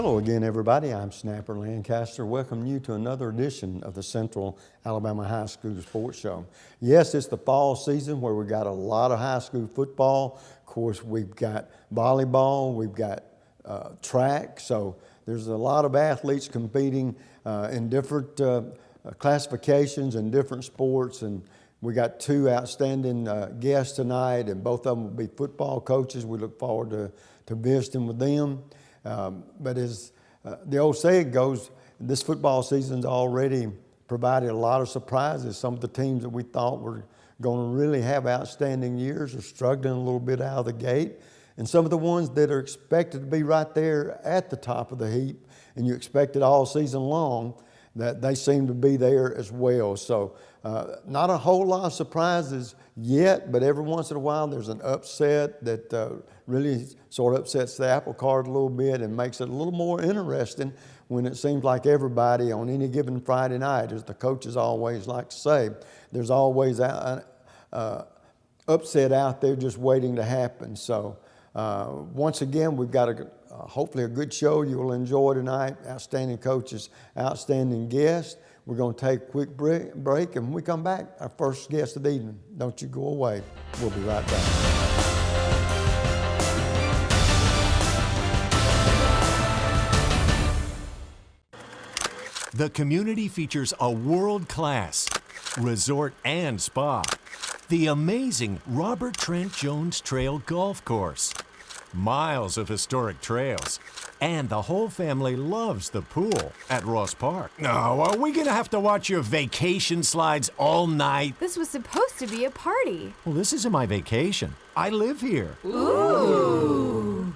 Hello again, everybody. I'm Snapper Lancaster. Welcome you to another edition of the Central Alabama High School Sports Show. Yes, it's the fall season where we got a lot of high school football. Of course, we've got volleyball, we've got track. So there's a lot of athletes competing in different classifications and different sports. And we got two outstanding guests tonight, and both of them will be football coaches. We look forward to visiting with them. But as the old saying goes, this football season's already provided a lot of surprises. Some of the teams that we thought were going to really have outstanding years are struggling a little bit out of the gate. And some of the ones that are expected to be right there at the top of the heap, and you expect it all season long, that they seem to be there as well. So not a whole lot of surprises yet, but every once in a while there's an upset that really sort of upsets the apple cart a little bit and makes it a little more interesting when it seems like everybody on any given Friday night, as the coaches always like to say, there's always an upset out there just waiting to happen. So once again, we've got hopefully a good show you will enjoy tonight. Outstanding coaches, outstanding guests. We're going to take a quick break, and when we come back, our first guest of the evening. Don't you go away. We'll be right back. The community features a world-class resort and spa, the amazing Robert Trent Jones Trail Golf Course, miles of historic trails, and the whole family loves the pool at Ross Park. No, are we gonna have to watch your vacation slides all night? This was supposed to be a party. Well, this isn't my vacation. I live here. Ooh.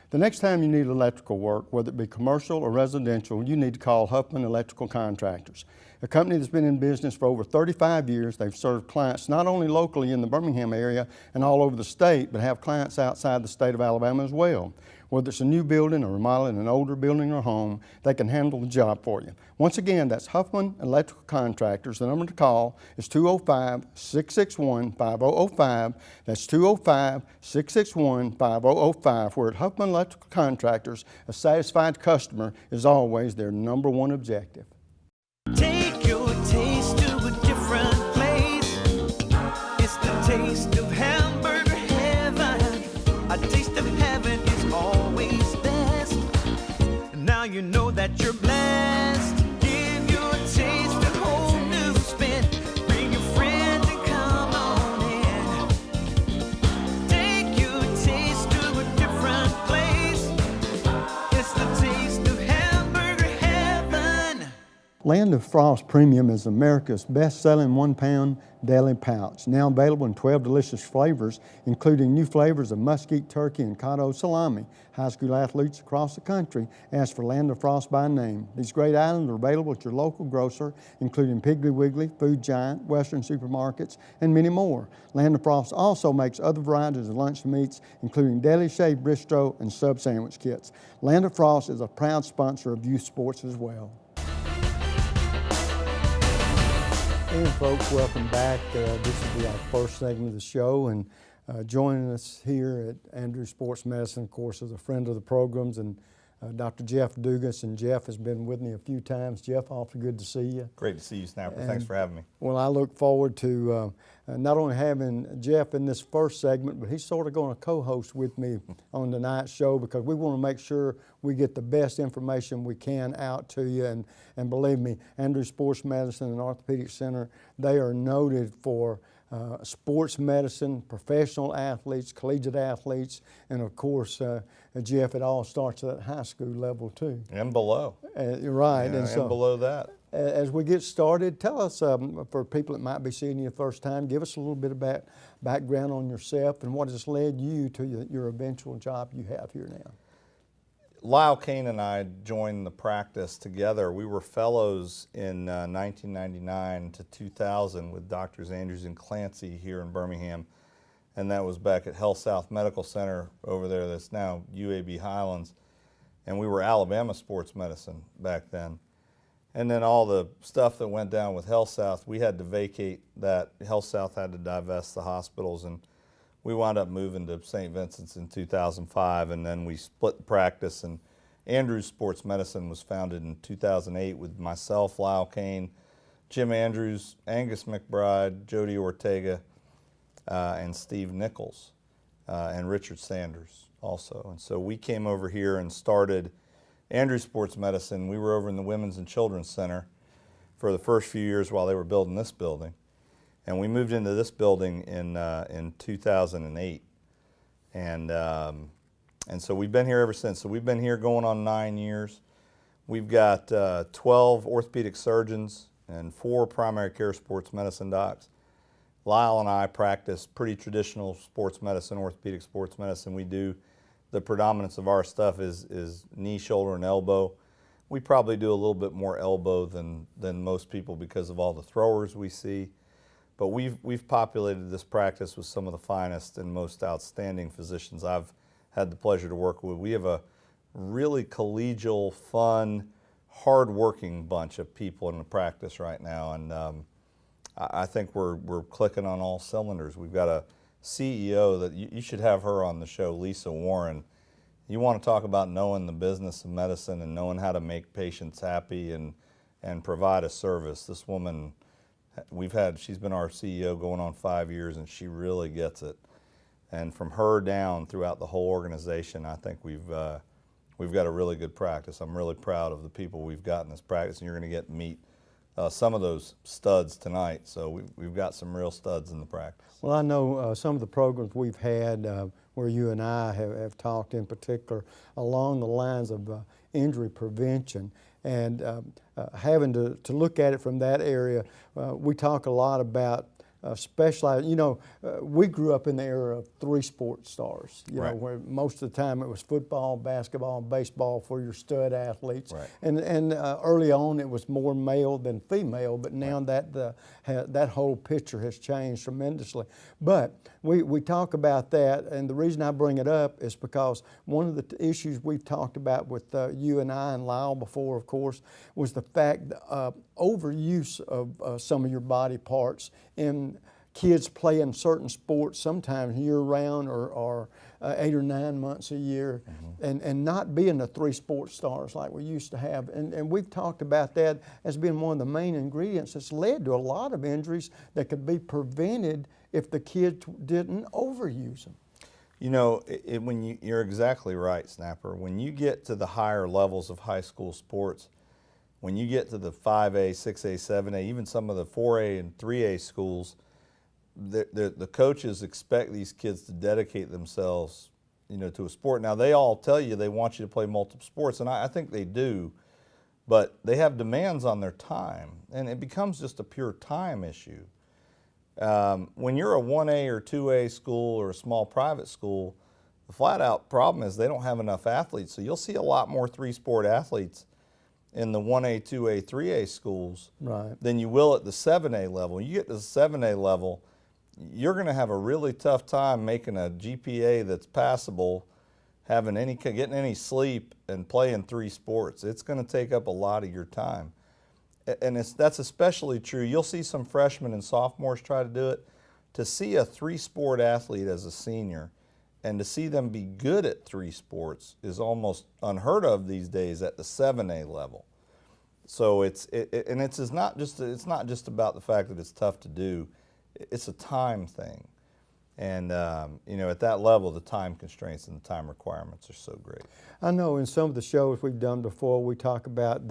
The next time you need electrical work, whether it be commercial or residential, you need to call Huffman Electrical Contractors. A company that's been in business for over 35 years. They've served clients not only locally in the Birmingham area and all over the state, but have clients outside the state of Alabama as well. Whether it's a new building or remodeling an older building or home, they can handle the job for you. Once again, that's Huffman Electrical Contractors. The number to call is 205-661-5005. That's 205-661-5005. Where at Huffman Electrical Contractors, a satisfied customer is always their number one objective. Take your taste to a different place. It's the taste of hamburger heaven. A taste of heaven is always best. Now you know that you're blessed. Give your taste a whole new spin. Bring your friends and come on in. Take your taste to a different place. It's the taste of hamburger heaven. Land of Frost Premium is America's best-selling 1-pound deli pouch, now available in 12 delicious flavors, including new flavors of mesquite turkey and cotto salami. High school athletes across the country ask for Land of Frost by name. These great items are available at your local grocer, including Piggly Wiggly, Food Giant, Western supermarkets, and many more. Land of Frost also makes other varieties of lunch meats, including deli shaved bistro and sub sandwich kits. Land of Frost is a proud sponsor of youth sports as well. And folks, welcome back. This will be our first segment of the show, and joining us here at Andrews Sports Medicine, of course, is a friend of the programs, and Dr. Jeff Dugas, and Jeff has been with me a few times. Jeff, awfully good to see you. Great to see you, Snapper. Thanks for having me. Well, I look forward to not only having Jeff in this first segment, but he's sort of going to co-host with me on tonight's show, because we want to make sure we get the best information we can out to you. And believe me, Andrews Sports Medicine and Orthopedic Center, they are noted for sports medicine, professional athletes, collegiate athletes, and of course, Jeff, it all starts at high school level too. And below. You're right. Yeah, and so, below that. As we get started, tell us, for people that might be seeing you the first time, give us a little bit about background on yourself and what has led you to your eventual job you have here now. Lyle Kane and I joined the practice together. We were fellows in 1999 to 2000 with Drs. Andrews and Clancy here in Birmingham. And that was back at Health South Medical Center over there that's now UAB Highlands. And we were Alabama Sports Medicine back then. And then all the stuff that went down with Health South, we had to vacate that. Health South had to divest the hospitals, and we wound up moving to St. Vincent's in 2005, and then we split the practice, and Andrews Sports Medicine was founded in 2008 with myself, Lyle Kane, Jim Andrews, Angus McBride, Jody Ortega, and Steve Nichols, and Richard Sanders also. And so we came over here and started Andrews Sports Medicine. We were over in the Women's and Children's Center for the first few years while they were building this building. And we moved into this building in 2008. And so we've been here ever since. So we've been here going on 9 years. We've got 12 orthopedic surgeons and 4 primary care sports medicine docs. Lyle and I practice pretty traditional sports medicine, orthopedic sports medicine. We do, the predominance of our stuff is knee, shoulder, and elbow. We probably do a little bit more elbow than most people because of all the throwers we see. But we've populated this practice with some of the finest and most outstanding physicians I've had the pleasure to work with. We have a really collegial, fun, hard-working bunch of people in the practice right now, and I think we're clicking on all cylinders. We've got a CEO that you should have her on the show, Lisa Warren. You want to talk about knowing the business of medicine and knowing how to make patients happy and provide a service. This woman, she's been our CEO going on 5 years, and she really gets it. And from her down throughout the whole organization, I think we've got a really good practice. I'm really proud of the people we've got in this practice, and you're going to get to meet some of those studs tonight. So we've got some real studs in the practice. Well, I know some of the programs we've had where you and I have talked in particular along the lines of injury prevention, and having to look at it from that area, we talk a lot about specialized. You know, we grew up in the era of 3 sports stars, you know, where most of the time it was football, basketball, and baseball for your stud athletes. Right. And early on it was more male than female, but now that whole picture has changed tremendously. But we talk about that, and the reason I bring it up is because one of the issues we've talked about with you and I and Lyle before, of course, was the fact that overuse of some of your body parts in kids playing certain sports, sometimes year-round or 8 or 9 months a year, and not being the 3 sports stars like we used to have. And we've talked about that as being one of the main ingredients that's led to a lot of injuries that could be prevented if the kids didn't overuse them. You know, you're exactly right, Snapper. When you get to the higher levels of high school sports, when you get to the 5A, 6A, 7A, even some of the 4A and 3A schools, the coaches expect these kids to dedicate themselves, you know, to a sport. Now, they all tell you they want you to play multiple sports, and I think they do, but they have demands on their time, and it becomes just a pure time issue. When you're a 1A or 2A school or a small private school, the flat-out problem is they don't have enough athletes, so you'll see a lot more 3-sport athletes in the 1A, 2A, 3A schools than you will at the 7A level. You get to the 7A level, you're going to have a really tough time making a GPA that's passable, getting any sleep, and playing 3 sports. It's going to take up a lot of your time. And that's especially true. You'll see some freshmen and sophomores try to do it. To see a 3-sport athlete as a senior and to see them be good at 3 sports is almost unheard of these days at the 7A level. So it's not just about the fact that it's tough to do. It's a time thing. And you know, at that level, the time constraints and the time requirements are so great. I know in some of the shows we've done before, we talk about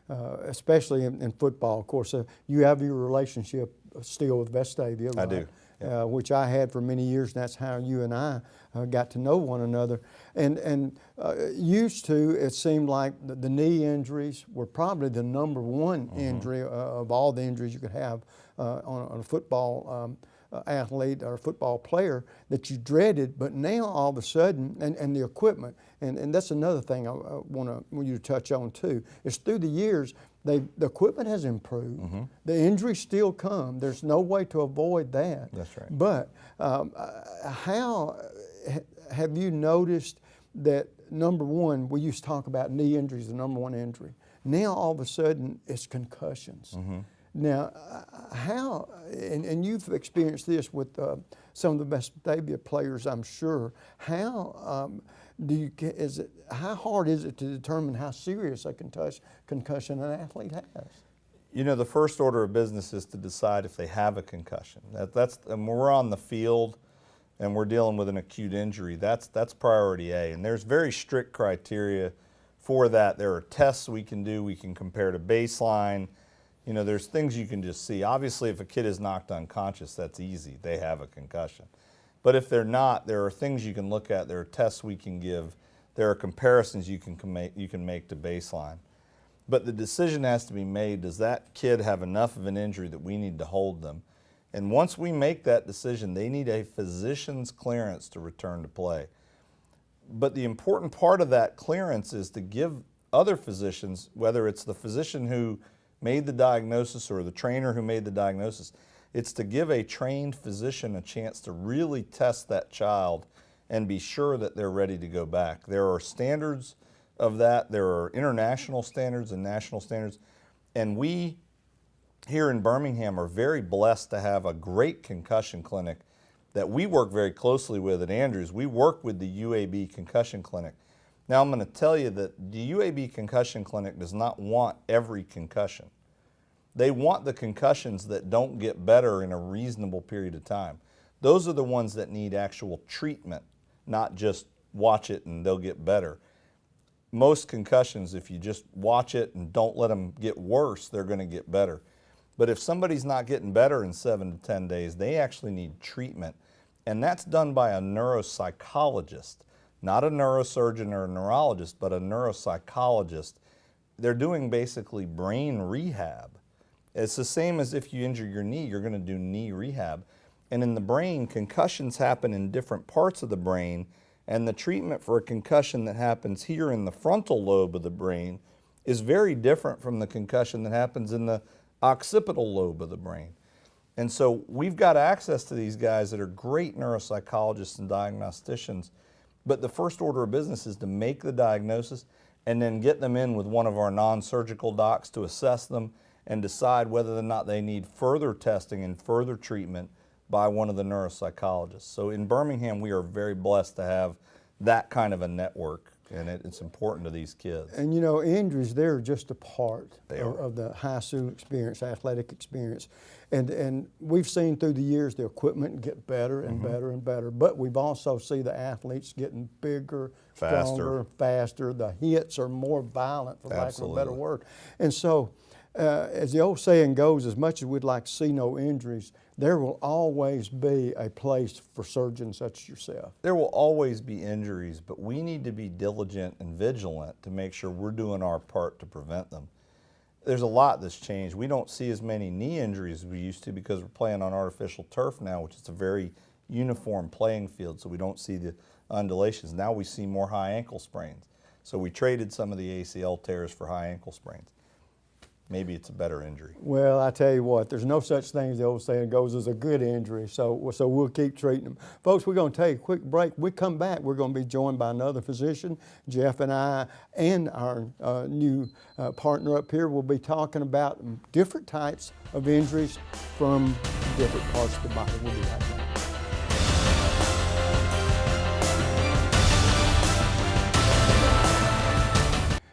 especially in football, of course, you have your relationship still with Vestavia, right? I do. Yeah. Which I had for many years, and that's how you and I got to know one another. And used to, it seemed like the knee injuries were probably the #1 injury of all the injuries you could have on a football athlete or a football player that you dreaded. But now all of a sudden, and the equipment, and that's another thing I want you to touch on too, is through the years, the equipment has improved. The injuries still come. There's no way to avoid that. That's right. But how have you noticed that, #1, we used to talk about knee injuries, the #1 injury. Now all of a sudden it's concussions. Now, how, and you've experienced this with some of the best Batavia players, I'm sure. How how hard is it to determine how serious a concussion an athlete has? You know, the first order of business is to decide if they have a concussion. That's and we're on the field and we're dealing with an acute injury. That's priority A, and there's very strict criteria for that. There are tests we can do. We can compare to baseline. You know, there's things you can just see. Obviously, if a kid is knocked unconscious, that's easy. They have a concussion. But if they're not, there are things you can look at. There are tests we can give. There are comparisons you can make to baseline. But the decision has to be made, does that kid have enough of an injury that we need to hold them? And once we make that decision, they need a physician's clearance to return to play. But the important part of that clearance is to give other physicians, whether it's the physician who made the diagnosis or the trainer who made the diagnosis, it's to give a trained physician a chance to really test that child and be sure that they're ready to go back. There are standards of that. There are international standards and national standards. And we here in Birmingham are very blessed to have a great concussion clinic that we work very closely with at Andrews. We work with the UAB Concussion Clinic. Now I'm going to tell you that the UAB Concussion Clinic does not want every concussion. They want the concussions that don't get better in a reasonable period of time. Those are the ones that need actual treatment, not just watch it and they'll get better. Most concussions, if you just watch it and don't let them get worse, they're going to get better. But if somebody's not getting better in 7 to 10 days, they actually need treatment. And that's done by a neuropsychologist, not a neurosurgeon or a neurologist, but a neuropsychologist. They're doing basically brain rehab. It's the same as if you injure your knee, you're going to do knee rehab. And in the brain, concussions happen in different parts of the brain, and the treatment for a concussion that happens here in the frontal lobe of the brain is very different from the concussion that happens in the occipital lobe of the brain. And so we've got access to these guys that are great neuropsychologists and diagnosticians, but the first order of business is to make the diagnosis and then get them in with one of our non-surgical docs to assess them and decide whether or not they need further testing and further treatment by one of the neuropsychologists. So in Birmingham, we are very blessed to have that kind of a network, and it's important to these kids. And you know, injuries, they're just a part of the high school experience, athletic experience. And we've seen through the years the equipment get better and better and better, but we've also seen the athletes getting bigger, stronger, faster. The hits are more violent, for lack of a better word. And so, as the old saying goes, as much as we'd like to see no injuries, there will always be a place for surgeons such as yourself. There will always be injuries, but we need to be diligent and vigilant to make sure we're doing our part to prevent them. There's a lot that's changed. We don't see as many knee injuries as we used to because we're playing on artificial turf now, which is a very uniform playing field, so we don't see the undulations. Now we see more high ankle sprains. So we traded some of the ACL tears for high ankle sprains. Maybe it's a better injury. Well, I tell you what, there's no such thing, as the old saying goes, as a good injury, so we'll keep treating them. Folks, we're going to take a quick break. When we come back, we're going to be joined by another physician. Jeff and I and our new partner up here will be talking about different types of injuries from different parts of the body. We'll be right back.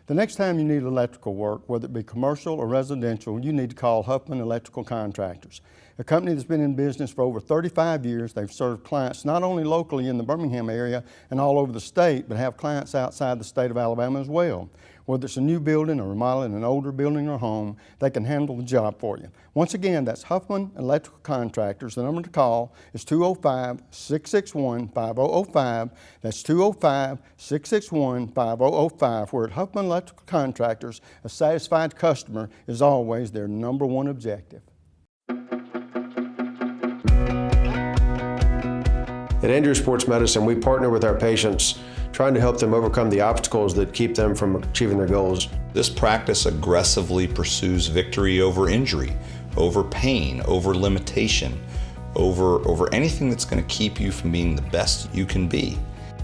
The next time you need electrical work, whether it be commercial or residential, you need to call Huffman Electrical Contractors, a company that's been in business for over 35 years. They've served clients not only locally in the Birmingham area and all over the state, but have clients outside the state of Alabama as well. Whether it's a new building or remodeling an older building or home, they can handle the job for you. Once again, that's Huffman Electrical Contractors. The number to call is 205-661-5005. That's 205-661-5005. We're at Huffman Electrical Contractors. A satisfied customer is always their number one objective. At Andrews Sports Medicine, we partner with our patients, trying to help them overcome the obstacles that keep them from achieving their goals. This practice aggressively pursues victory over injury, over pain, over limitation, over anything that's going to keep you from being the best you can be.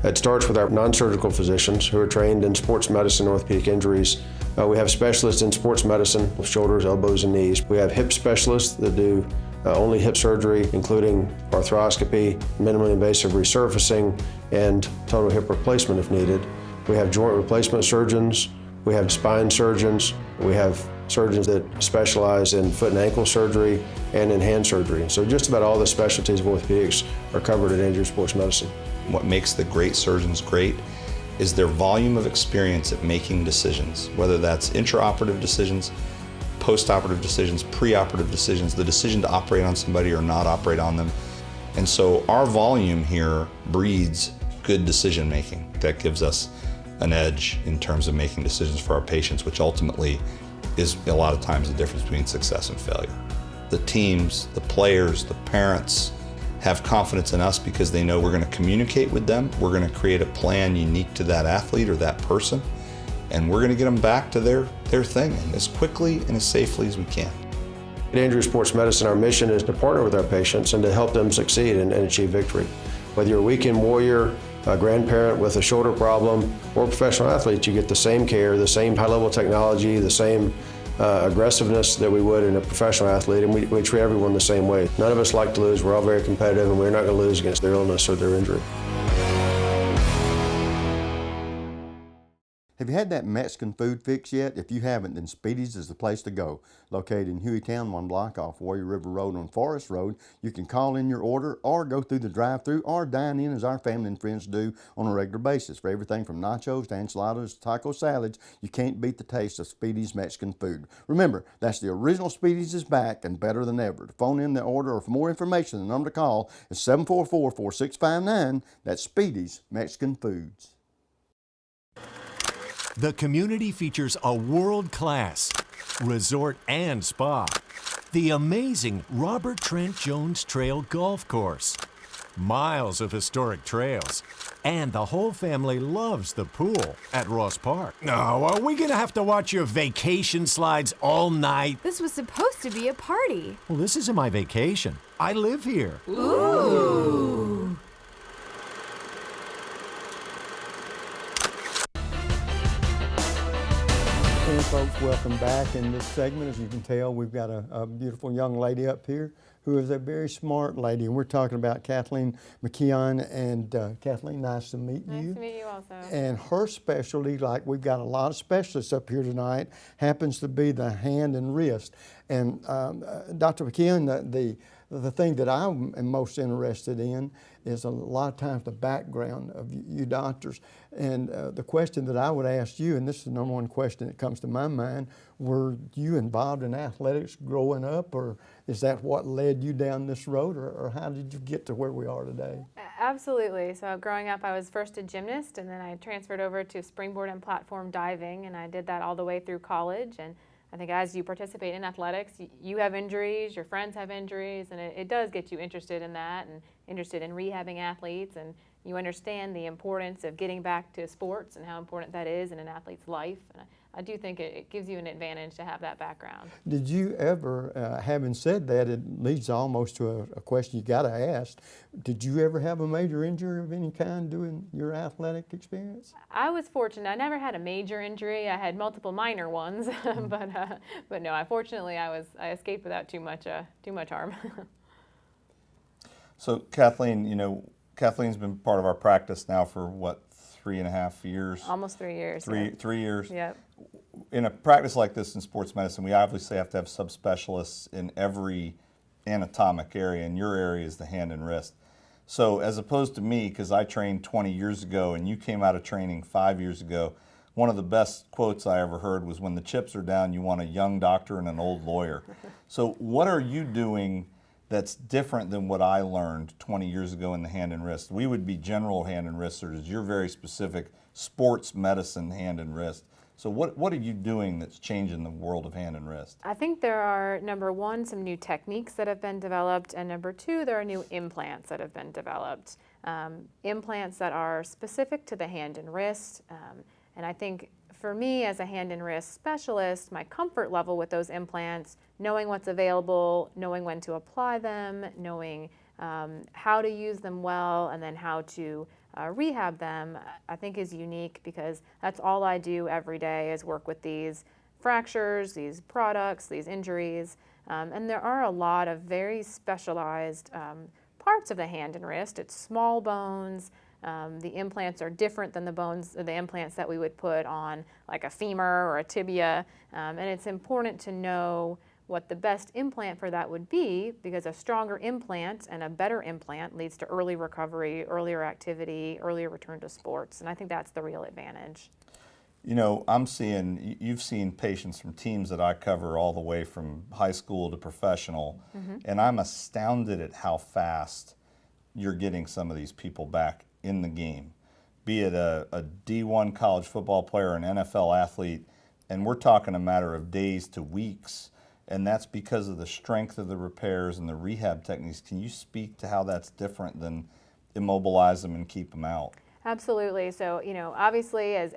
It starts with our non-surgical physicians who are trained in sports medicine, orthopedic injuries, We have specialists in sports medicine with shoulders, elbows, and knees. We have hip specialists that do only hip surgery, including arthroscopy, minimally invasive resurfacing, and total hip replacement if needed. We have joint replacement surgeons. We have spine surgeons. We have surgeons that specialize in foot and ankle surgery and in hand surgery. So just about all the specialties of orthopedics are covered at Andrews Sports Medicine. What makes the great surgeons great is their volume of experience at making decisions, whether that's intraoperative decisions, postoperative decisions, preoperative decisions, the decision to operate on somebody or not operate on them. And so our volume here breeds good decision making. That gives us an edge in terms of making decisions for our patients, which ultimately is a lot of times the difference between success and failure. The teams, the players, the parents have confidence in us because they know we're going to communicate with them, we're going to create a plan unique to that athlete or that person, and we're going to get them back to their thing as quickly and as safely as we can. At Andrews Sports Medicine, our mission is to partner with our patients and to help them succeed and achieve victory. Whether you're a weekend warrior, a grandparent with a shoulder problem, or a professional athlete, you get the same care, the same high-level technology, the same aggressiveness that we would in a professional athlete, and we treat everyone the same way. None of us like to lose. We're all very competitive, and we're not going to lose against their illness or their injury. Have you had that Mexican food fix yet? If you haven't, then Speedy's is the place to go. Located in Hueytown, 1 block off Warrior River Road on Forest Road, you can call in your order or go through the drive-thru or dine in as our family and friends do on a regular basis. For everything from nachos to enchiladas to taco salads, you can't beat the taste of Speedy's Mexican food. Remember, that's the original Speedy's is back and better than ever. To phone in the order or for more information, the number to call is 744-4659. That's Speedy's Mexican Foods. The community features a world-class resort and spa, the amazing Robert Trent Jones Trail Golf Course, miles of historic trails, and the whole family loves the pool at Ross Park. Now, are we gonna have to watch your vacation slides all night? This was supposed to be a party. Well, this isn't my vacation. I live here. Ooh. And folks, welcome back. In this segment, as you can tell, we've got a beautiful young lady up here who is a very smart lady. And we're talking about Kathleen McKeon. And Kathleen, nice to meet you. Nice to meet you also. And her specialty, like we've got a lot of specialists up here tonight, happens to be the hand and wrist. And Dr. McKeon, the thing that I am most interested in is a lot of times the background of you doctors. And the question that I would ask you, and this is the number one question that comes to my mind, were you involved in athletics growing up, or is that what led you down this road, or how did you get to where we are today? Absolutely. So growing up, I was first a gymnast, and then I transferred over to springboard and platform diving, and I did that all the way through college. And I think as you participate in athletics, you have injuries, your friends have injuries, and it does get you interested in that and interested in rehabbing athletes, and you understand the importance of getting back to sports and how important that is in an athlete's life. And I do think it gives you an advantage to have that background. Did you ever, having said that, it leads almost to a question you got to ask, did you ever have a major injury of any kind during your athletic experience? I was fortunate. I never had a major injury. I had multiple minor ones, but no. Fortunately, I escaped without too much harm. So Kathleen, Kathleen's been part of our practice now for what, 3.5 years? Almost 3 years. Three years. Yep. In a practice like this in sports medicine, we obviously have to have subspecialists in every anatomic area, and your area is the hand and wrist. So as opposed to me, because I trained 20 years ago and you came out of training 5 years ago, one of the best quotes I ever heard was, when the chips are down, you want a young doctor and an old lawyer. So what are you doing that's different than what I learned 20 years ago in the hand and wrist? We would be general hand and wrist surgeons. You're very specific sports medicine hand and wrist. So what are you doing that's changing the world of hand and wrist? I think there are, number one, some new techniques that have been developed, and number two, there are new implants that have been developed. Implants that are specific to the hand and wrist. And I think for me as a hand and wrist specialist, my comfort level with those implants, knowing what's available, knowing when to apply them, knowing how to use them well, and then how to rehab them, I think is unique, because that's all I do every day is work with these fractures, these products, these injuries, and there are a lot of very specialized parts of the hand and wrist. It's small bones. The implants are different than the implants that we would put on like a femur or a tibia, and it's important to know what the best implant for that would be, because a stronger implant and a better implant leads to early recovery, earlier activity, earlier return to sports, and I think that's the real advantage. You know, you've seen patients from teams that I cover all the way from high school to professional, and I'm astounded at how fast you're getting some of these people back in the game, be it a D1 college football player, an NFL athlete, and we're talking a matter of days to weeks, and that's because of the strength of the repairs and the rehab techniques. Can you speak to how that's different than immobilize them and keep them out? Absolutely. So, you know, obviously as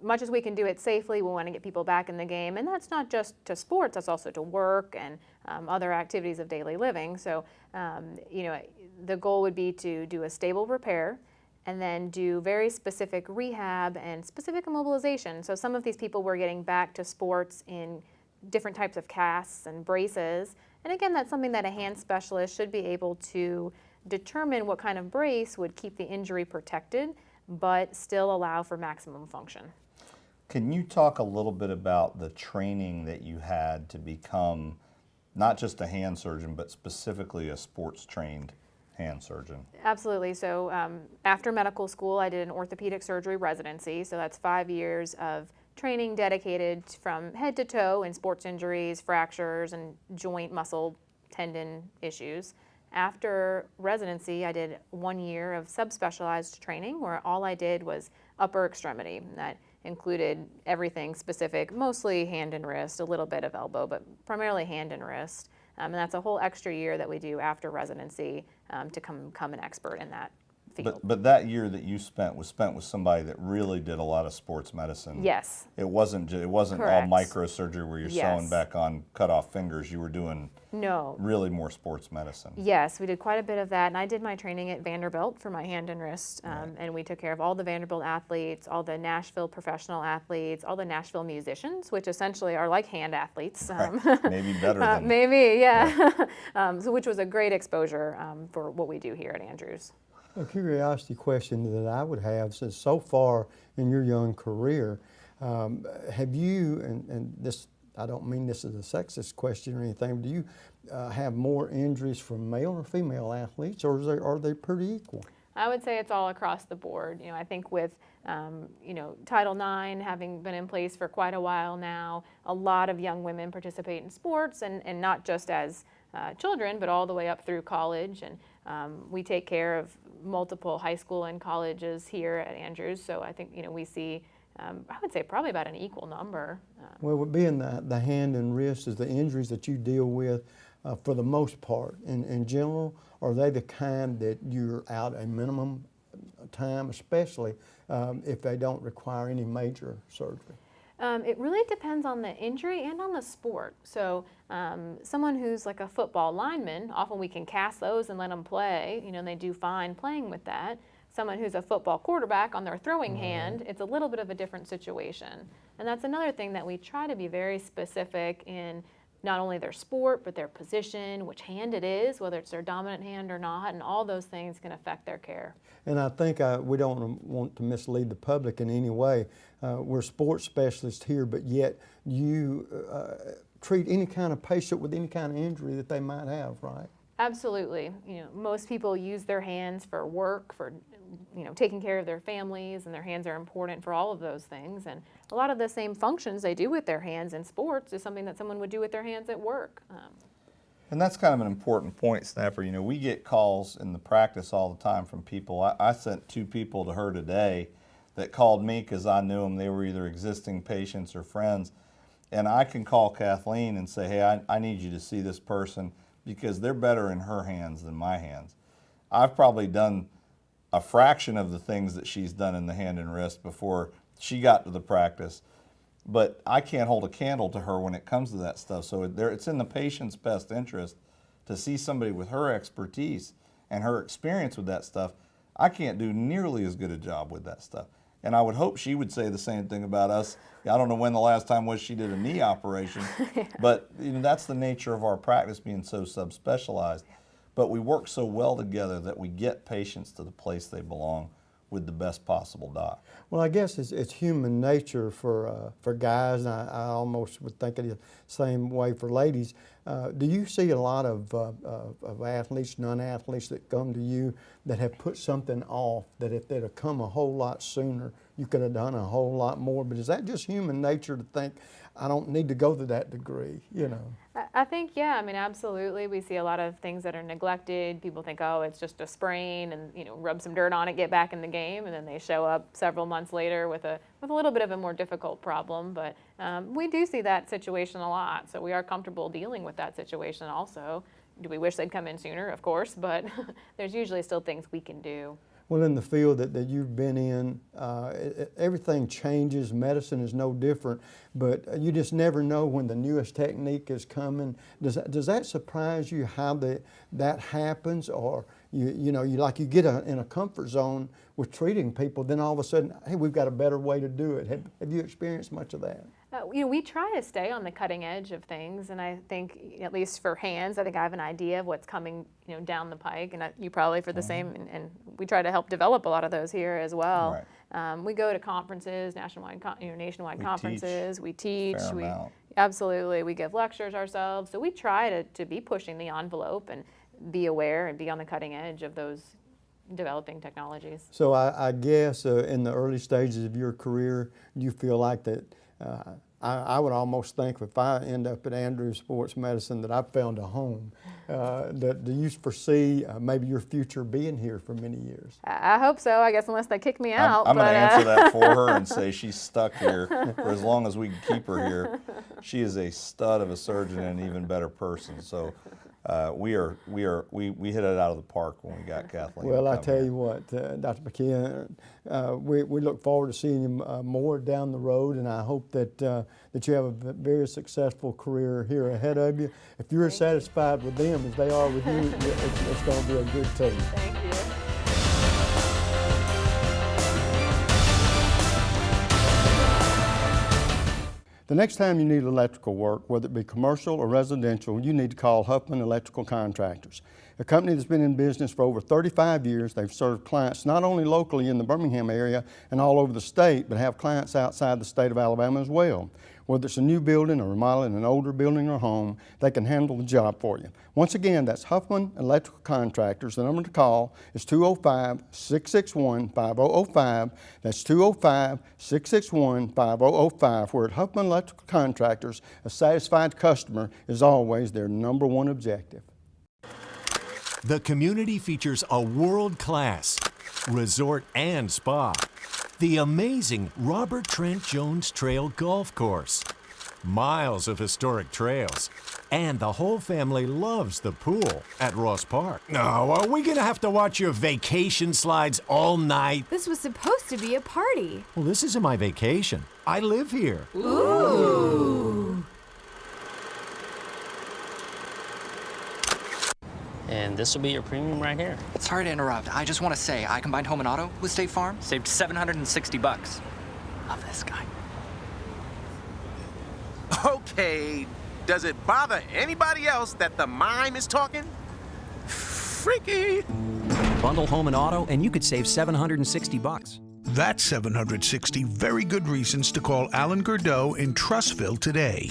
much as we can do it safely, we want to get people back in the game. And that's not just to sports, that's also to work and other activities of daily living. So, you know, the goal would be to do a stable repair and then do very specific rehab and specific immobilization. So some of these people were getting back to sports in different types of casts and braces. And again, that's something that a hand specialist should be able to determine what kind of brace would keep the injury protected, but still allow for maximum function. Can you talk a little bit about the training that you had to become not just a hand surgeon, but specifically a sports trained hand surgeon? Absolutely. So after medical school, I did an orthopedic surgery residency. So that's 5 years of training dedicated from head to toe in sports injuries, fractures, and joint, muscle, tendon issues. After residency, I did 1 year of subspecialized training where all I did was upper extremity. That included everything specific, mostly hand and wrist, a little bit of elbow, but primarily hand and wrist. And that's a whole extra year that we do after residency to become an expert in that field. But that year that you spent was spent with somebody that really did a lot of sports medicine. Yes. It wasn't all Correct. microsurgery where you're Yes. sewing back on cut off fingers. You were doing No. really more sports medicine. Yes, we did quite a bit of that, and I did my training at Vanderbilt for my hand and wrist, and we took care of all the Vanderbilt athletes, all the Nashville professional athletes, all the Nashville musicians, which essentially are like hand athletes. Maybe better than Maybe, yeah. So which was a great exposure for what we do here at Andrews. A curiosity question that I would have, since so far in your young career, have you, and this, I don't mean this as a sexist question or anything, but do you have more injuries from male or female athletes, or are they pretty equal? I would say it's all across the board. You know, I think with Title IX having been in place for quite a while now, a lot of young women participate in sports, and not just as children, but all the way up through college. And we take care of multiple high school and colleges here at Andrews. So I think we see, I would say probably about an equal number. Well, being the hand and wrist, is the injuries that you deal with, for the most part, in general, are they the kind that you're out a minimum time, especially if they don't require any major surgery? It really depends on the injury and on the sport. So someone who's like a football lineman, often we can cast those and let them play, and they do fine playing with that. Someone who's a football quarterback on their throwing hand, it's a little bit of a different situation. And that's another thing that we try to be very specific in, not only their sport, but their position, which hand it is, whether it's their dominant hand or not, and all those things can affect their care. And I think we don't want to mislead the public in any way. We're sports specialists here, but yet you treat any kind of patient with any kind of injury that they might have, right? Absolutely. Most people use their hands for work, for taking care of their families, and their hands are important for all of those things. And a lot of the same functions they do with their hands in sports is something that someone would do with their hands at work. And that's kind of an important point, Snapper. We get calls in the practice all the time from people. I sent 2 people to her today that called me because I knew them. They were either existing patients or friends. And I can call Kathleen and say, hey, I need you to see this person because they're better in her hands than my hands. I've probably done a fraction of the things that she's done in the hand and wrist before she got to the practice. But I can't hold a candle to her when it comes to that stuff. So it's in the patient's best interest to see somebody with her expertise and her experience with that stuff. I can't do nearly as good a job with that stuff. And I would hope she would say the same thing about us. I don't know when the last time was she did a knee operation, but that's the nature of our practice being so subspecialized. But we work so well together that we get patients to the place they belong with the best possible doc. Well, I guess it's human nature for guys, and I almost would think it the same way for ladies. Do you see a lot of athletes, non-athletes that come to you that have put something off, that if they'd have come a whole lot sooner, you could have done a whole lot more? But is that just human nature to think, I don't need to go to that degree, I think, yeah, I mean, absolutely. We see a lot of things that are neglected. People think, oh, it's just a sprain and, rub some dirt on it, get back in the game. And then they show up several months later with a little bit of a more difficult problem. But we do see that situation a lot. So we are comfortable dealing with that situation also. Do we wish they'd come in sooner? Of course, but there's usually still things we can do. Well, in the field that you've been in, everything changes. Medicine is no different, but you just never know when the newest technique is coming. Does that surprise you how that happens, or you get in a comfort zone with treating people, then all of a sudden, hey, we've got a better way to do it. Have you experienced much of that? We try to stay on the cutting edge of things, and I think, at least for hands, I think I have an idea of what's coming, down the pike, and you probably for the same. And we try to help develop a lot of those here as well. Right. We go to conferences, nationwide conferences. We teach. Absolutely. We give lectures ourselves. So we try to be pushing the envelope and be aware and be on the cutting edge of those developing technologies. So I guess in the early stages of your career, you feel like that. I would almost think if I end up at Andrews Sports Medicine that I've found a home. Do you foresee maybe your future being here for many years? I hope so, I guess, unless they kick me out. I'm going to answer that for her and say she's stuck here for as long as we can keep her here. She is a stud of a surgeon and an even better person. So we hit it out of the park when we got Kathleen. Well, I tell you what, Dr. McKeon, we look forward to seeing you more down the road, and I hope that you have a very successful career here ahead of you. If you're as satisfied with them as they are with you, it's going to be a good team. Thank you. The next time you need electrical work, whether it be commercial or residential, you need to call Huffman Electrical Contractors, a company that's been in business for over 35 years. They've served clients not only locally in the Birmingham area and all over the state, but have clients outside the state of Alabama as well. Whether it's a new building or remodeling an older building or home, they can handle the job for you. Once again, that's Huffman Electrical Contractors. The number to call is 205-661-5005. That's 205-661-5005. Where at Huffman Electrical Contractors, a satisfied customer is always their #1 objective. The community features a world-class resort and spa, the amazing Robert Trent Jones Trail Golf Course, miles of historic trails, and the whole family loves the pool at Ross Park. No, are we gonna have to watch your vacation slides all night? This was supposed to be a party. Well, this isn't my vacation. I live here. Ooh. And this will be your premium right here. Sorry to interrupt. I just want to say, I combined home and auto with State Farm. Saved $760. Love this guy. Okay, does it bother anybody else that the mime is talking? Freaky. Bundle home and auto, and you could save $760. That's 760 very good reasons to call Alan Gurdeau in Trussville today.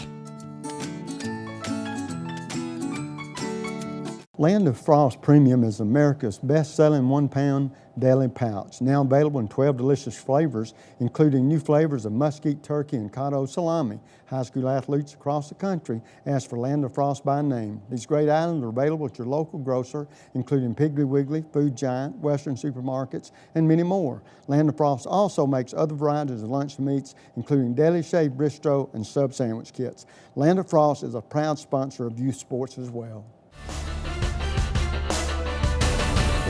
Land of Frost Premium is America's best-selling 1-pound deli pouch, now available in 12 delicious flavors, including new flavors of mesquite turkey and cotto salami. High school athletes across the country ask for Land of Frost by name. These great items are available at your local grocer, including Piggly Wiggly, Food Giant, Western supermarkets, and many more. Land of Frost also makes other varieties of lunch meats, including deli shaved bistro and sub sandwich kits. Land of Frost is a proud sponsor of youth sports as well.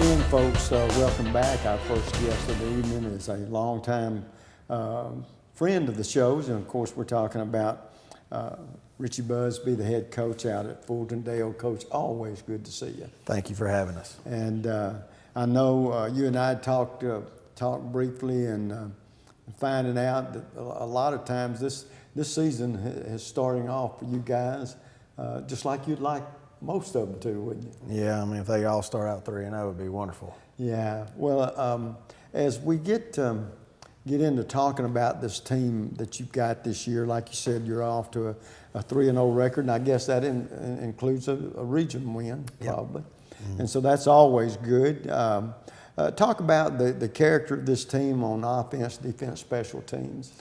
And folks, welcome back. Our first guest of the evening is a longtime friend of the shows, and of course we're talking about Richie Busby, the head coach out at Fultondale. Coach, always good to see you. Thank you for having us. And I know you and I talked briefly, and finding out that a lot of times this season is starting off for you guys just like you'd like most of them to, wouldn't you? Yeah, I mean, if they all start out 3-0, it would be wonderful. Yeah. Well, as we get into talking about this team that you've got this year, like you said, you're off to a 3-0 record, and I guess that includes a region win, probably. Mm-hmm. And so that's always good. Talk about the character of this team on offense, defense, special teams.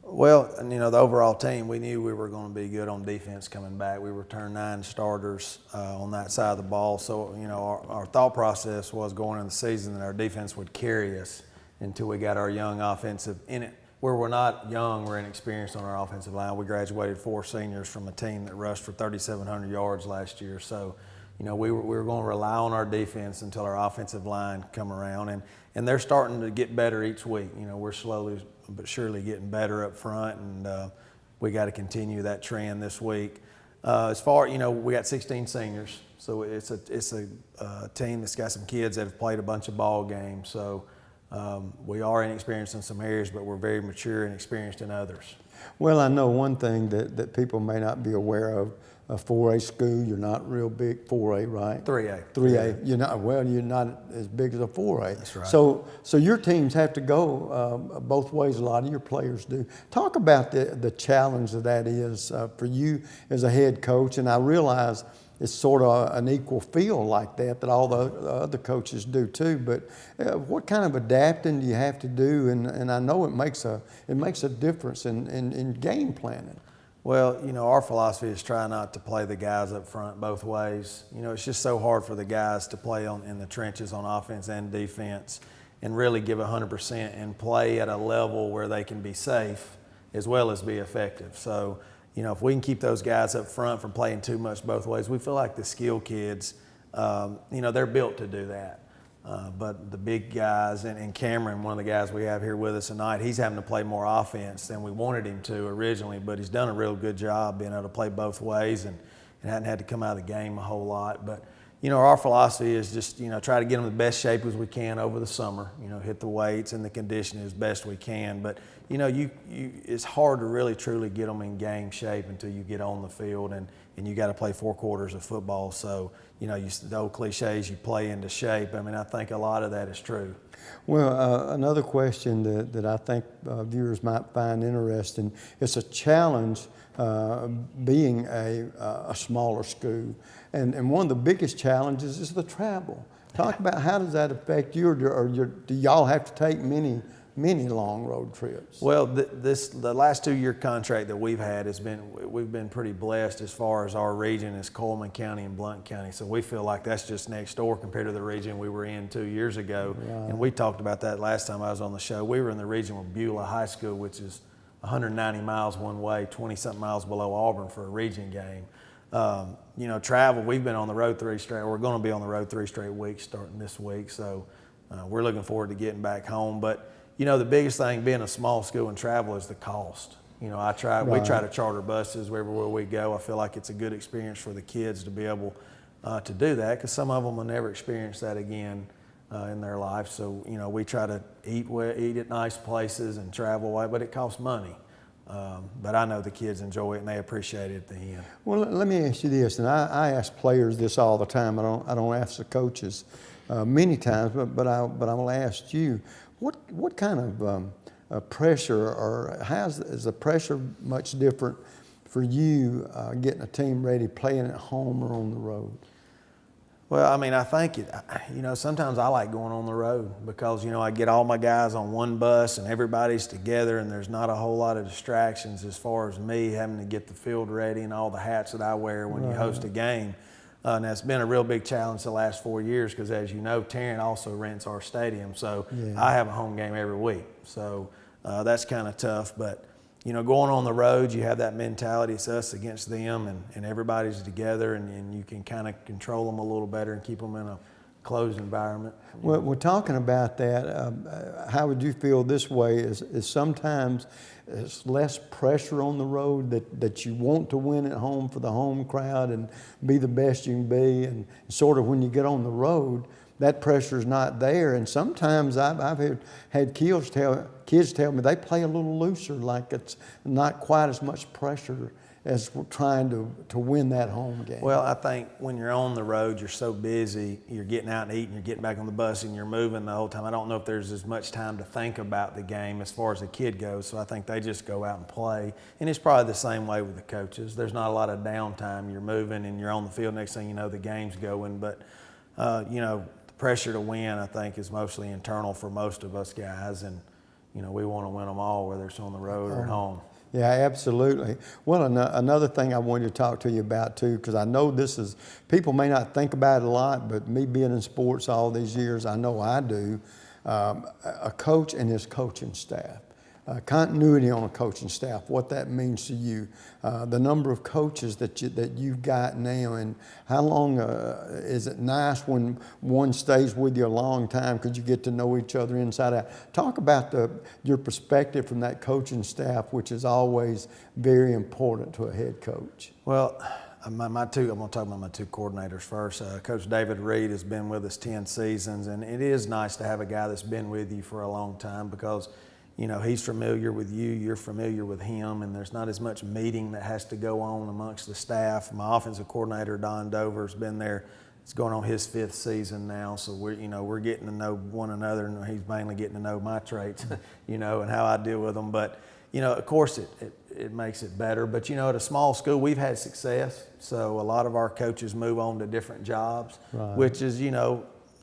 Well, you know, the overall team, we knew we were going to be good on defense coming back. We returned 9 starters on that side of the ball. So, you know, our thought process was going into the season that our defense would carry us until we got our young offensive in it. Where we're not young, we're inexperienced on our offensive line. We graduated 4 seniors from a team that rushed for 3,700 yards last year. So, you know, we were going to rely on our defense until our offensive line come around. And they're starting to get better each week. You know, we're slowly but surely getting better up front, and we got to continue that trend this week. As far, you know, we got 16 seniors, so it's a team that's got some kids that have played a bunch of ball games. So we are inexperienced in some areas, but we're very mature and experienced in others. Well, I know one thing that people may not be aware of. A 4A school, you're not real big. 4A, right? 3A. 3A. You're not as big as a 4A. That's right. So your teams have to go both ways. A lot of your players do. Talk about the challenge that is for you as a head coach. And I realize it's sort of an equal field like that all the other coaches do too. But what kind of adapting do you have to do? And I know it makes a difference in game planning. Well, you know, our philosophy is try not to play the guys up front both ways. You know, it's just so hard for the guys to play in the trenches on offense and defense and really give 100% and play at a level where they can be safe as well as be effective. So, you know, if we can keep those guys up front from playing too much both ways, we feel like the skill kids, you know, they're built to do that. But the big guys, and Cameron, one of the guys we have here with us tonight, he's having to play more offense than we wanted him to originally, but he's done a real good job being able to play both ways and hadn't had to come out of the game a whole lot. But, you know, our philosophy is just, you know, try to get them in the best shape as we can over the summer, you know, hit the weights and the conditioning as best we can. But, you know, it's hard to really truly get them in game shape until you get on the field, and you got to play 4 quarters of football. So, you know, the old cliches, you play into shape. I mean, I think a lot of that is true. Well, another question that I think viewers might find interesting, it's a challenge being a smaller school. And one of the biggest challenges is the travel. Talk about how does that affect you, or do y'all have to take many long road trips? Well, the last 2-year contract that we've had we've been pretty blessed as far as our region is Coleman County and Blount County. So we feel like that's just next door compared to the region we were in 2 years ago. Right. And we talked about that last time I was on the show. We were in the region with Beulah High School, which is 190 miles one way, 20-something miles below Auburn for a region game. You know, travel, we've been on the road 3 straight, we're going to be on the road 3 straight weeks starting this week. So we're looking forward to getting back home. But you know, the biggest thing being a small school and travel is the cost. You know, we try to charter buses everywhere we go. I feel like it's a good experience for the kids to be able to do that, because some of them will never experience that again in their life. So, you know, we try to eat at nice places and travel away, but it costs money. But I know the kids enjoy it and they appreciate it at the end. Well, let me ask you this, and I ask players this all the time. I don't ask the coaches many times, but I will ask you. What kind of pressure, or is the pressure much different for you getting a team ready, playing at home or on the road? Well, I mean, I think you know, sometimes I like going on the road because, you know, I get all my guys on one bus and everybody's together and there's not a whole lot of distractions as far as me having to get the field ready and all the hats that I wear when you host a game. And that's been a real big challenge the last 4 years because, as you know, Tarrant also rents our stadium. So I have a home game every week. So that's kind of tough. But, you know, going on the road, you have that mentality, it's us against them, and everybody's together, and you can kind of control them a little better and keep them in a closed environment. Well, we're talking about that. How would you feel this way? Is sometimes it's less pressure on the road that you want to win at home for the home crowd and be the best you can be, and sort of when you get on the road, that pressure's not there. And sometimes I've had kids tell me they play a little looser, like it's not quite as much pressure as we're trying to win that home game. Well, I think when you're on the road, you're so busy, you're getting out and eating, you're getting back on the bus, and you're moving the whole time. I don't know if there's as much time to think about the game as far as a kid goes, so I think they just go out and play. And it's probably the same way with the coaches. There's not a lot of downtime. You're moving and you're on the field. Next thing you know, the game's going. But, the pressure to win, I think, is mostly internal for most of us guys. And, we want to win them all, whether it's on the road or at home. Yeah, absolutely. Well, another thing I wanted to talk to you about too, because I know people may not think about it a lot, but me being in sports all these years, I know I do. A coach and his coaching staff. Continuity on a coaching staff, what that means to you, the number of coaches that you've got now, and how long is it nice when one stays with you a long time because you get to know each other inside out. Talk about your perspective from that coaching staff, which is always very important to a head coach. Well, I'm going to talk about my two coordinators first. Coach David Reed has been with us 10 seasons, and it is nice to have a guy that's been with you for a long time because he's familiar with you, you're familiar with him, and there's not as much meeting that has to go on amongst the staff. My offensive coordinator, Don Dover, has been there. It's going on his 5th season now, so we're getting to know one another, and he's mainly getting to know my traits, and how I deal with them. But, of course, it makes it better. But, at a small school, we've had success, so a lot of our coaches move on to different jobs, right. Which is,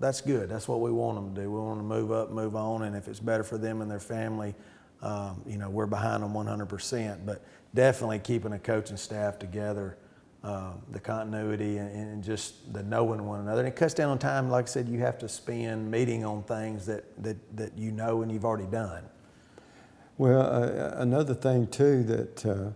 that's good. That's what we want them to do. We want them to move up, move on, and if it's better for them and their family, we're behind them 100%. But definitely keeping a coaching staff together, the continuity and just the knowing one another. And it cuts down on time. Like I said, you have to spend meeting on things that and you've already done. Well, another thing too that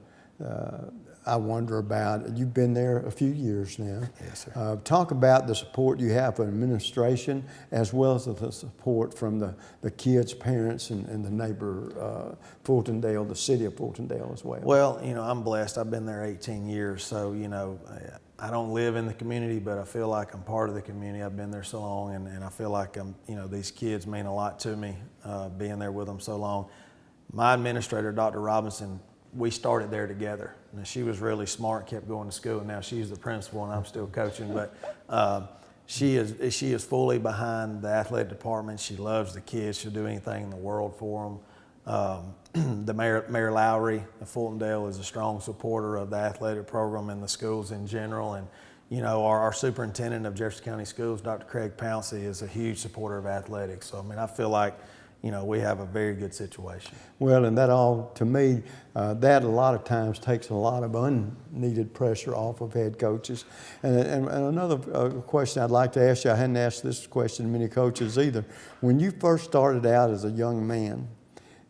I wonder about, you've been there a few years now. Yes, sir. Talk about the support you have from administration as well as the support from the kids' parents and the neighbor, Fultondale, the city of Fultondale as well. Well, I'm blessed. I've been there 18 years, so, I don't live in the community, but I feel like I'm part of the community. I've been there so long, and I feel like these kids mean a lot to me, being there with them so long. My administrator, Dr. Robinson, we started there together. Now, she was really smart, kept going to school, and now she's the principal, and I'm still coaching. But she is fully behind the athletic department. She loves the kids. She'll do anything in the world for them. The Mayor Lowry of Fultondale is a strong supporter of the athletic program and the schools in general. And our superintendent of Jefferson County Schools, Dr. Craig Pouncey, is a huge supporter of athletics. So I feel like we have a very good situation. Well, and that all, to me, that a lot of times takes a lot of unneeded pressure off of head coaches. And another question I'd like to ask you, I hadn't asked this question to many coaches either. When you first started out as a young man,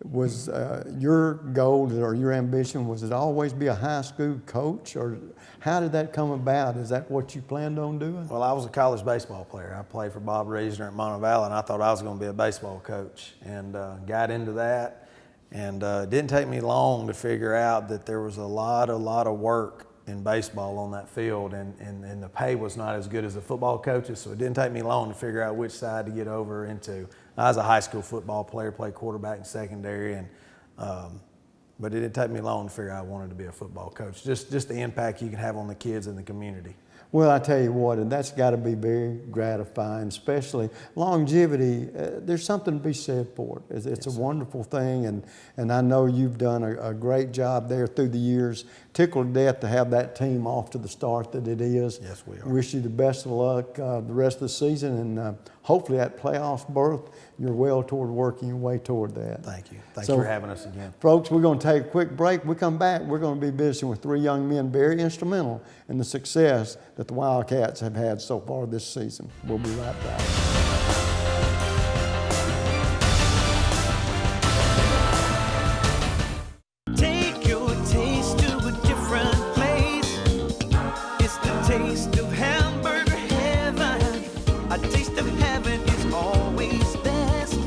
was your goal or your ambition, was it always be a high school coach, or how did that come about? Is that what you planned on doing? Well, I was a college baseball player. I played for Bob Reisner at Montevallo, and I thought I was going to be a baseball coach, and got into that. And it didn't take me long to figure out that there was a lot of work in baseball on that field, and the pay was not as good as the football coaches, so it didn't take me long to figure out which side to get over into. I was a high school football player, played quarterback in secondary, and but it didn't take me long to figure out I wanted to be a football coach. Just the impact you can have on the kids in the community. Well, I tell you what, and that's got to be very gratifying, especially longevity. There's something to be said for it. It's a wonderful thing, and I know you've done a great job there through the years. Tickled to death to have that team off to the start that it is. Yes, we are. Wish you the best of luck the rest of the season, and hopefully that playoff berth, you're well toward working your way toward that. Thank you. Thanks for having us again. Folks, we're going to take a quick break. We come back, we're going to be visiting with 3 young men very instrumental in the success that the Wildcats have had so far this season. We'll be right back. Take your taste to a different place. It's the taste of hamburger heaven. A taste of heaven is always best.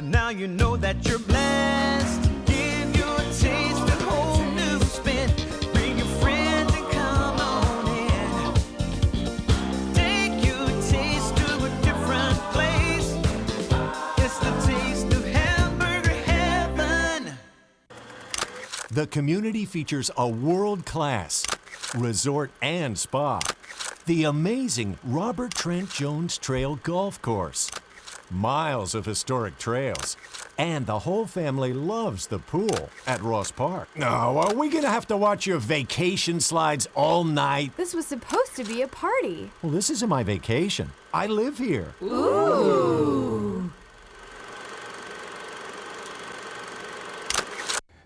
Now you know that you're blessed. Give your taste a whole new spin. Bring your friends and come on in. Take your taste to a different The community features a world-class resort and spa, the amazing Robert Trent Jones Trail Golf Course, miles of historic trails, and the whole family loves the pool at Ross Park. No, are we gonna have to watch your vacation slides all night? This was supposed to be a party. Well, this isn't my vacation. I live here. Ooh.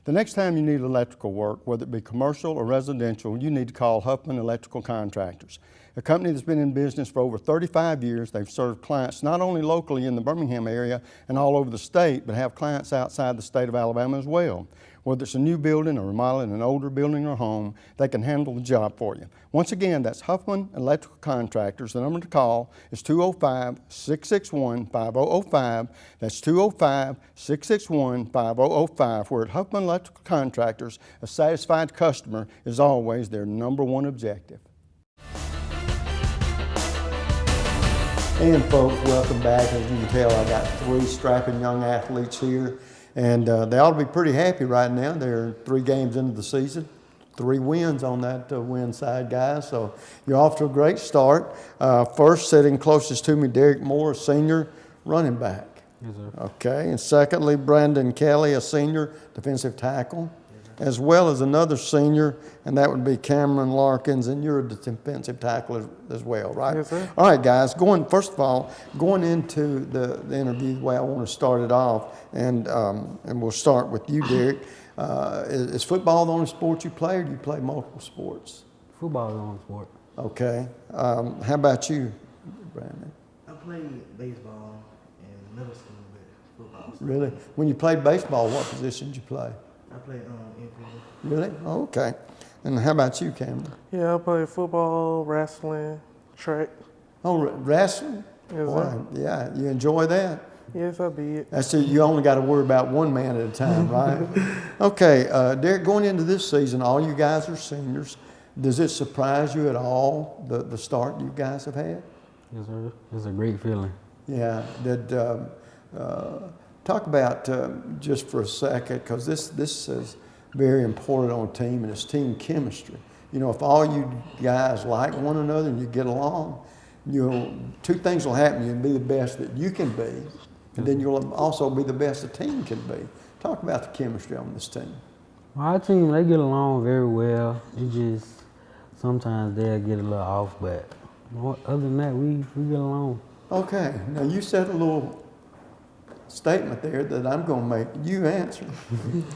The next time you need electrical work, whether it be commercial or residential, you need to call Huffman Electrical Contractors, a company that's been in business for over 35 years. They've served clients not only locally in the Birmingham area and all over the state, but have clients outside the state of Alabama as well. Whether it's a new building or remodeling an older building or home, they can handle the job for you. Once again, that's Huffman Electrical Contractors. The number to call is 205-661-5005. That's 205-661-5005. Where at Huffman Electrical Contractors, a satisfied customer is always their number one objective. And folks, welcome back. As you can tell, I got 3 strapping young athletes here. And they ought to be pretty happy right now. They're 3 games into the season, 3 wins on that win side, guys. So you're off to a great start. First, sitting closest to me, Derek Moore, a senior running back. Yes, sir. Okay. And secondly, Brandon Kelly, a senior defensive tackle, as well as another senior, and that would be Cameron Larkins, and you're a defensive tackle as well, right? Yes, sir. All right, guys, first of all, going into the interview, the way I want to start it off, and we'll start with you, Derek. Is football the only sport you play, or do you play multiple sports? Football is the only sport. Okay. How about you, Brandon? I played baseball in middle school, but football. Really? When you played baseball, what position did you play? I played infield. Really? Oh, okay. And how about you, Cameron? Yeah, I played football, wrestling, track. Oh, wrestling? Yes, Boy, sir. yeah, you enjoy that? Yes, I did. That's it. You only got to worry about one man at a time, right? Okay, Derek, going into this season, all you guys are seniors. Does it surprise you at all, the start you guys have had? Yes, sir. It's a great feeling. Yeah. Talk about, just for a second, because this is very important on a team, and it's team chemistry. You know, if all you guys like one another and you get along, 2 things will happen. You'll be the best that you can be, and then you'll also be the best the team can be. Talk about the chemistry on this team. Our team, they get along very well. It just, sometimes they'll get a little off, but other than that, we get along. Okay, now you said a little statement there that I'm going to make. You answer.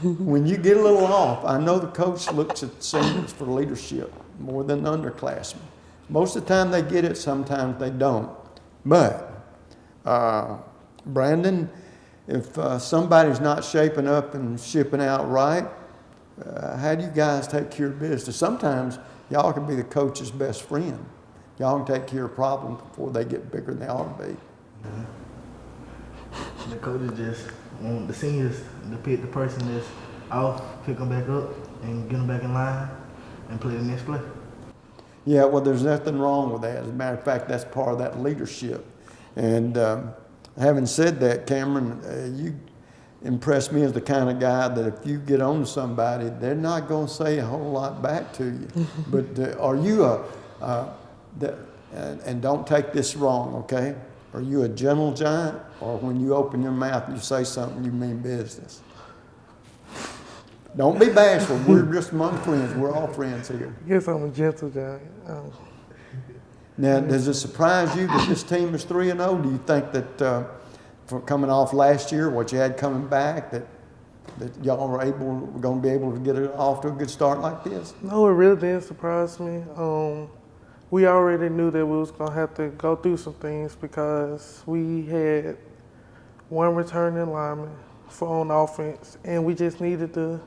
When you get a little off, I know the coach looks at seniors for leadership more than underclassmen. Most of the time they get it, sometimes they don't. But, Brandon, if somebody's not shaping up and shipping out right, how do you guys take care of business? Sometimes y'all can be the coach's best friend. Y'all can take care of problems before they get bigger than they ought to be. Mm-hmm. The coaches just want the seniors to pick the person that's off, pick them back up, and get them back in line and play the next play. Yeah, well, there's nothing wrong with that. As a matter of fact, that's part of that leadership. And having said that, Cameron, you impress me as the kind of guy that if you get on to somebody, they're not going to say a whole lot back to you. But are you and don't take this wrong, okay? Are you a gentle giant, or when you open your mouth and you say something, you mean business? Don't be bashful. We're just among friends. We're all friends here. Yes, I'm a gentle giant. Now, does it surprise you that this team is 3-0? Do you think that for coming off last year, what you had coming back, that y'all were going to be able to get it off to a good start like this? No, it really didn't surprise me. We already knew that we was going to have to go through some things because we had 1 returning lineman on offense, and we just needed to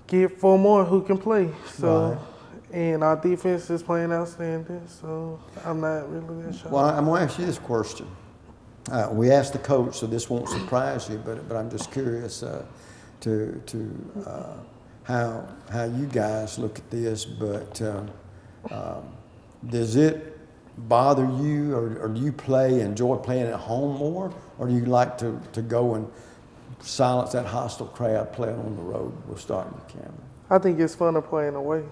get 4 more who can play. So, right. And our defense is playing outstanding, so I'm not really that shocked. Well, I'm going to ask you this question. We asked the coach, so this won't surprise you, but I'm just curious to how you guys look at this. But does it bother you, or do you enjoy playing at home more, or do you like to go and silence that hostile crowd playing on the road? We'll start with Cameron. I think it's fun to playing away.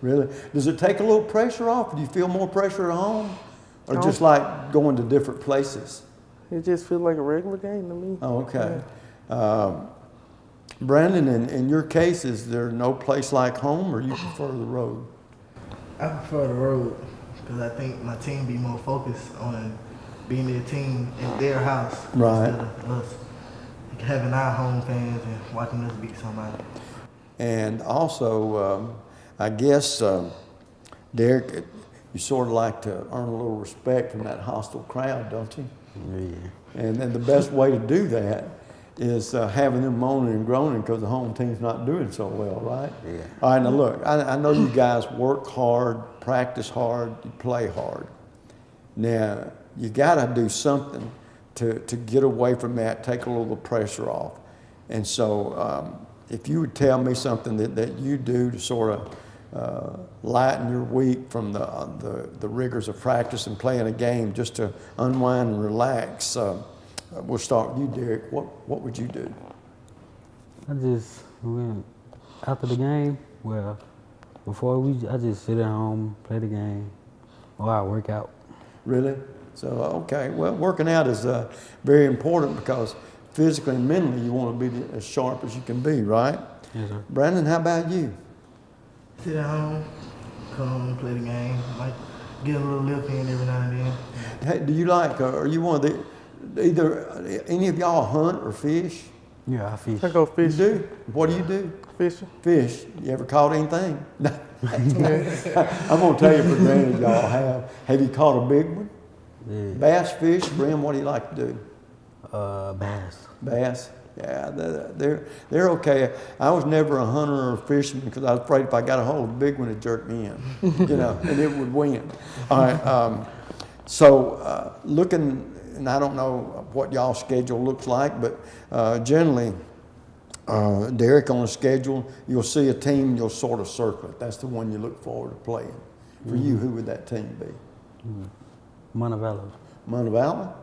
Really? Does it take a little pressure off? Do you feel more pressure at home? Or just like going to different places? It just feels like a regular game to me. Oh, okay. Brandon, in your case, is there no place like home, or you prefer the road? I prefer the road because I think my team be more focused on being their team in their house Right. instead of us having our home fans and watching us beat somebody. And also, I guess, Derek, you sort of like to earn a little respect from that hostile crowd, don't you? Yeah. And the best way to do that is having them moaning and groaning because the home team's not doing so well, right? Yeah. All right, now look, I know you guys work hard, practice hard, you play hard. Now, you got to do something to get away from that, take a little pressure off. And so if you would tell me something that you do to sort of lighten your week from the rigors of practice and playing a game just to unwind and relax, we'll start with you, Derek. What would you do? I just went after the game. Well, I just sit at home, play the game, or I work out. Really? So, okay. Well, working out is very important because physically and mentally you want to be as sharp as you can be, right? Yes, sir. Brandon, how about you? Sit at home, come play the game, might get a little lift in every now and then. Hey, do you like, are you one of either any of y'all hunt or fish? Yeah, I fish. I go fishing. You do? What do you do? Fishing. Fish. You ever caught anything? I'm going to tell you for granted y'all have. Have you caught a big one? Yeah. Bass, fish, brim, what do you like to do? Bass. Bass? Yeah, they're okay. I was never a hunter or a fisherman because I was afraid if I got a hold of a big one, it'd jerk me in, you know, and it would win. All right, so looking, and I don't know what y'all's schedule looks like, but generally, Derek, on a schedule, you'll see a team, you'll sort of circle it. That's the one you look forward to playing. For you, who would that team be? Montevallo. Montevallo?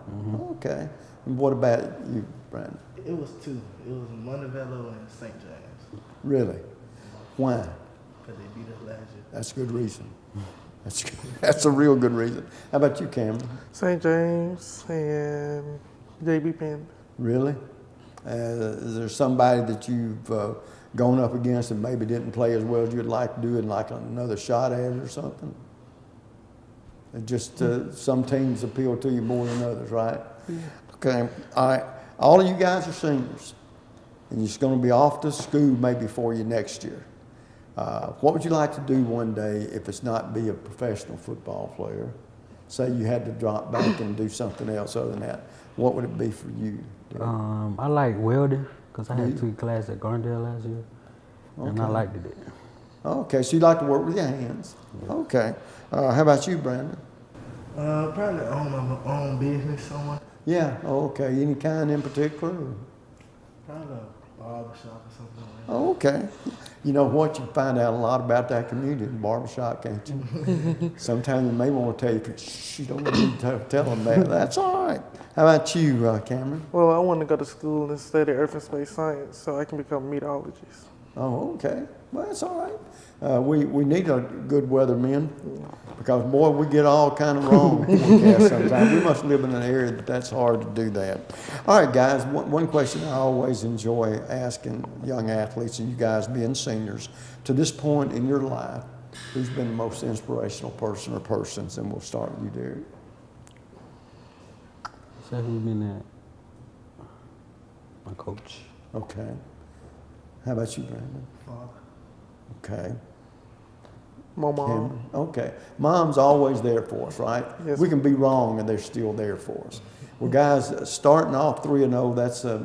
Okay. And what about you, Brandon? It was two. It was Montevallo and St. James. Really? Why? Because they beat us last year. That's a good reason. That's a real good reason. How about you, Cameron? St. James and J.B. Penn. Really? Is there somebody that you've gone up against and maybe didn't play as well as you'd like to do and like another shot at it or something? Just some teams appeal to you more than others, right? Yeah. Okay. All right. All of you guys are seniors, and you're going to be off to school maybe for you next year. What would you like to do one day if it's not be a professional football player? Say you had to drop back and do something else other than that. What would it be for you? I like welding because I had 2 classes at Garndale last year, and I liked it. Okay, so you like to work with your hands. Okay. How about you, Brandon? Probably own my own business somewhere. Yeah. Okay. Any kind in particular? Or? Probably a barbershop or something like that. Oh, okay. You know what? You find out a lot about that community in the barbershop, can't you? Sometimes you may want to tell you, shh, you don't need to tell them that. That's all right. How about you, Cameron? Well, I want to go to school and study Earth and Space Science so I can become a meteorologist. Oh, okay. Well, that's all right. We need a good weatherman because, boy, we get all kind of wrong forecasts sometimes. We must live in an area that's hard to do that. All right, guys, one question I always enjoy asking young athletes, and you guys being seniors, to this point in your life, who's been the most inspirational person or persons? And we'll start with you, Derek. So who's been that? My coach. Okay. How about you, Brandon? Father. Okay. My mom. Cameron? Okay. Mom's always there for us, right? Yes. We can be wrong and they're still there for us. Well, guys, starting off 3-0,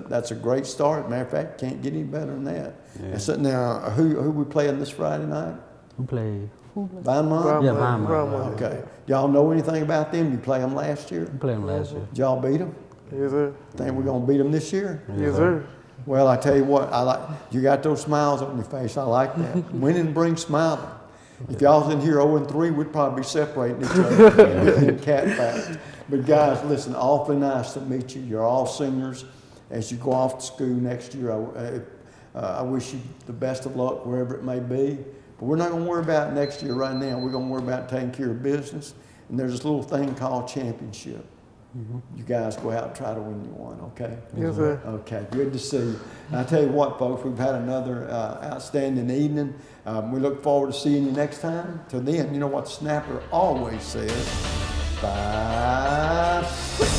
that's a great start. Matter of fact, can't get any better than that. Yeah. And so now, who we playing this Friday night? Who played? Vinemont? Yeah, Vinemont. Okay. Y'all know anything about them? You play them last year? We played them last year. Did y'all beat them? Yes, sir. Think we're gonna beat them this year? Yes, sir. Well, I tell you what, you got those smiles on your face. I like that. Winning brings smiling. If y'all was in here 0-3, we'd probably be separating each other in cat fights. But guys, listen, awfully nice to meet you. You're all seniors, as you go off to school next year. I wish you the best of luck wherever it may be. But we're not going to worry about next year right now. We're going to worry about taking care of business. And there's this little thing called championship. You guys go out and try to win you one, okay? Yes, sir. Okay, good to see you. And I tell you what, folks, we've had another outstanding evening. We look forward to seeing you next time. Till then, you know what Snapper always says, 5, 6.